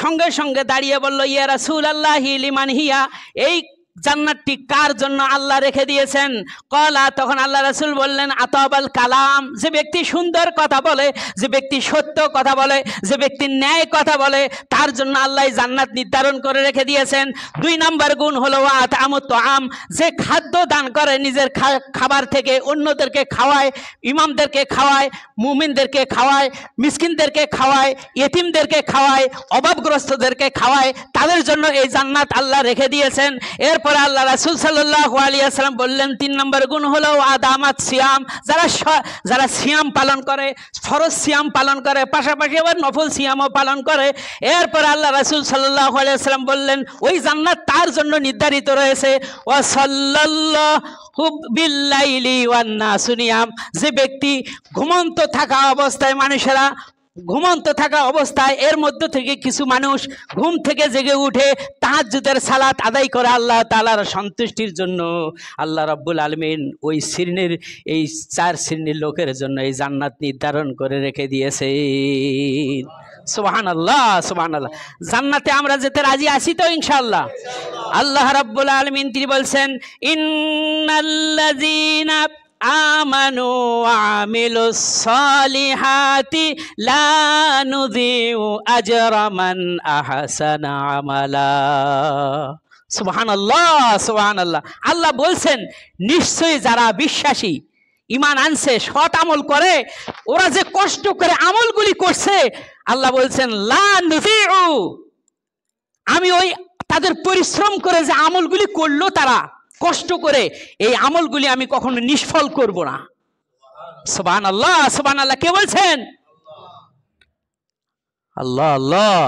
সঙ্গে সঙ্গে দাঁড়িয়ে বলল, ইয়া রাসূলুল্লাহি লিমান হিয়া, এই জান্নাতটি কার জন্য আল্লাহ রেখে দিয়েছেন? কলা, তখন আল্লাহ রাসূল বললেন, আতাবাল কালাম, যে ব্যক্তি সুন্দর কথা বলে, যে ব্যক্তি সত্য কথা বলে, যে ব্যক্তি ন্যায় কথা বলে, তার জন্য আল্লাহ জান্নাত নির্ধারণ করে রেখে দিয়েছেন। 2 নম্বর গুণ হলো আতামুত তাআম, যে খাদ্য দান করে, নিজের খাবার থেকে অন্যদেরকে খাওয়ায়, ইমামদেরকে খাওয়ায়, মুমিনদেরকে খাওয়ায়, মিসকিনদেরকে খাওয়ায়, ইতিমদেরকে খাওয়ায়, অভাবগ্রস্তদেরকে খাওয়ায়, তাদের জন্য এই জান্নাত আল্লাহ রেখে দিয়েছেন। এরপরে আল্লাহ রাসূল সাল্লাল্লাহু আলাইহি ওয়াসাল্লাম বললেন, 3 নম্বর গুণ হলো আদামাত সিয়াম, যারা সিয়াম পালন করে, ফরজ সিয়াম পালন করে, পাশাপাশি আবার নফল সিয়ামও পালন করে। এরপরে আল্লাহ রাসূল সাল্লাল্লাহু আলাইহি ওয়াসাল্লাম বললেন, ওই জান্নাত তার জন্য নির্ধারিত রয়েছে। ওয়া সাল্লাল্লাহু বিল্লাইলি ওয়ান নাসু নিয়াম, যে ব্যক্তি ঘুমন্ত থাকা অবস্থায়, মানুষেরা ঘুমন্ত থাকা অবস্থায়, এর মধ্য থেকে কিছু মানুষ ঘুম থেকে জেগে উঠে তাহাজ্জুদের সালাত আদায় করে আল্লাহ তাআলার সন্তুষ্টির জন্য, আল্লাহ রাব্বুল আলামিন ওই শ্রেণীর, এই 4 শ্রেণীর লোকের জন্য এই জান্নাত নির্ধারণ করে রেখে দিয়েছে। সুবহানাল্লাহ, সুবহানাল্লাহ। জান্নাতে আমরা যেতে রাজি আছি তো ইনশাআল্লাহ? আল্লাহ রাব্বুল আলামিন তিনি বলছেন, ইন্নাল্লাযীনা আমানু ওয়া আমিলুস সলিহাতি লা নুযিউ আজরা মান আহসানা আমালা। সুবহানাল্লাহ, সুবহানাল্লাহ। আল্লাহ বলছেন, নিশ্চয়ই যারা বিশ্বাসী, ঈমান আনছে, সৎ আমল করে, ওরা যে কষ্ট করে আমলগুলি করছে, আল্লাহ বলছেন লা নুযিউ, আমি ওই তাদের পরিশ্রম করে যে আমলগুলি করলো, তারা কষ্ট করে, এই আমলগুলি আমি কখনো নিষ্ফল করব না। সুবহানাল্লাহ, সুবহানাল্লাহ। কে বলছেন? আল্লাহ আল্লাহ।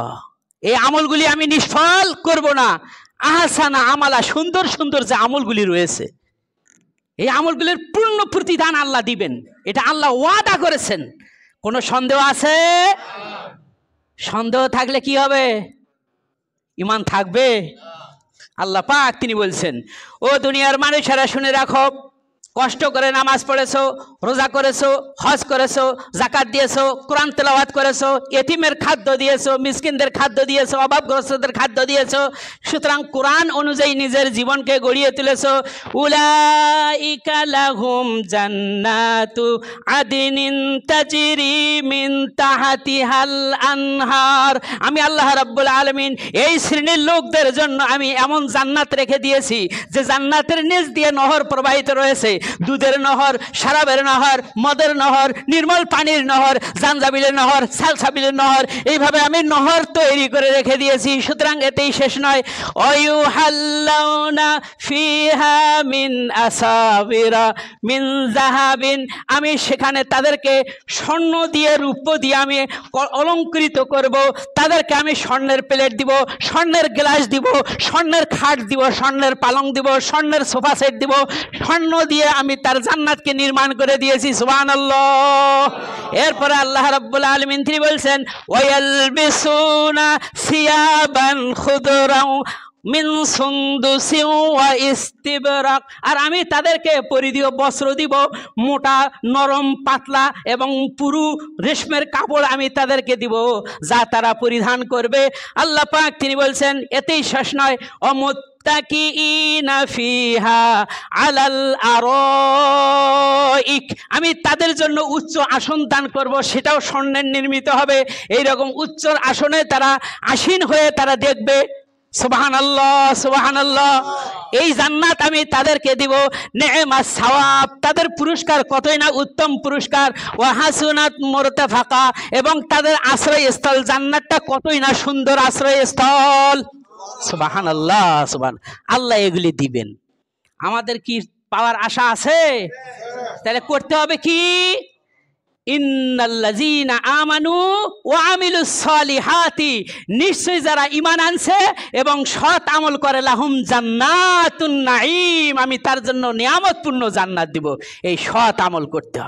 এই আমলগুলি আমি নিষ্ফল করব না। আহসানা আমালা, সুন্দর সুন্দর যে আমলগুলি রয়েছে, এই আমলগুলির পূর্ণ প্রতিদান আল্লাহ দিবেন, এটা আল্লাহ ওয়াদা করেছেন। কোনো সন্দেহ আছে? সন্দেহ থাকলে কি হবে? ঈমান থাকবে? আল্লাহ পাক তিনি বলছেন, ও দুনিয়ার মানুষেরা শুনে রাখো, কষ্ট করে নামাজ পড়েছো, রোজা করেছো, হজ করেছো, যাকাত দিয়েছো, কোরআন তেলাওয়াত করেছো, এতিমের খাদ্য দিয়েছো, মিসকিনদের খাদ্য দিয়েছো, অভাবগ্রস্তদের খাদ্য দিয়েছো, সুতরাং কোরআন অনুযায়ী নিজের জীবনকে গড়িয়ে তুলেছো। উলাইকা লাহুম জান্নাতু আদিনিন তাজরি মিন তাহতিহাল আনহার। আমি আল্লাহ রাব্বুল আলামিন এই শ্রেণীর লোকদের জন্য আমি এমন জান্নাত রেখে দিয়েছি যে জান্নাতের নিচ দিয়ে নহর প্রবাহিত রয়েছে, দুধের নহর, শরাবের নহর, মদের নহর, নির্মল পানির নহর, জানজাবিলের নহর, সালসাবিলের নহর, এইভাবে আমি নহর তৈরি করে রেখে দিয়েছি। সুতরাং এতেই শেষ নয়, ওয়ুহাল্লাউনা ফিহা মিন আসাবিরা মিন যাহাবিন, আমি সেখানে তাদেরকে স্বর্ণ দিয়ে, রূপো দিয়ে আমি অলংকৃত করব। তাদেরকে আমি স্বর্ণের প্লেট দিব, স্বর্ণের গ্লাস দিব, স্বর্ণের খাট দিব, স্বর্ণের পালং দিব, স্বর্ণের সোফা সেট দিব। স্বর্ণ দিয়ে আমি তার জান্নাতকে নির্মাণ করে দিয়েছি। সুবহানাল্লাহ। এরপরে আল্লাহ রাব্বুল আলামিন তিনি বলছেন, ওয়ায়ালবিসুনা সিয়াবান খুদরাও মিন সুন্দুসিন ওয়া ইস্তিবরাক, আর আমি তাদেরকে পরিধেয় বস্ত্র দিব, মোটা, নরম, পাতলা এবং পুরু রেশমের কাপড় আমি তাদেরকে দিব, যা তারা পরিধান করবে। আল্লাহ পাক তিনি বলছেন, এতেই শেষ নয়, মুত্তাকিইনা ফিহা আলাল আরাইক, আমি তাদের জন্য উচ্চ আসন দান করব, সেটাও স্বর্ণের নির্মিত হবে। এইরকম উচ্চ আসনে তারা আসীন হয়ে তারা দেখবে। সুবহানাল্লাহ, সুবহানাল্লাহ। এই জান্নাত আমি তাদেরকে দিব। নেমাস সাওয়াব, তাদের পুরস্কার কতই না উত্তম পুরস্কার। ওয়া হাসুনাত মুরতাফাকা, এবং তাদের আশ্রয়স্থল জান্নাতটা কতই না সুন্দর আশ্রয়স্থল। সুবহানাল্লাহ, সুবহান। আল্লাহ এগুলি দিবেন। আমাদের কি পাওয়ার আশা আছে? তাহলে করতে হবে কি? ইন্নাল্লাযীনা আমানু ওয়া আমিলুস সালিহাতি, নিশ্চয়ই যারা ঈমান আনছে এবং সৎ আমল করে, লাহুম জান্নাতুন নাঈম, আমি তার জন্য নিয়ামতপূর্ণ জান্নাত দিব। এই সৎ আমল করতে হবে।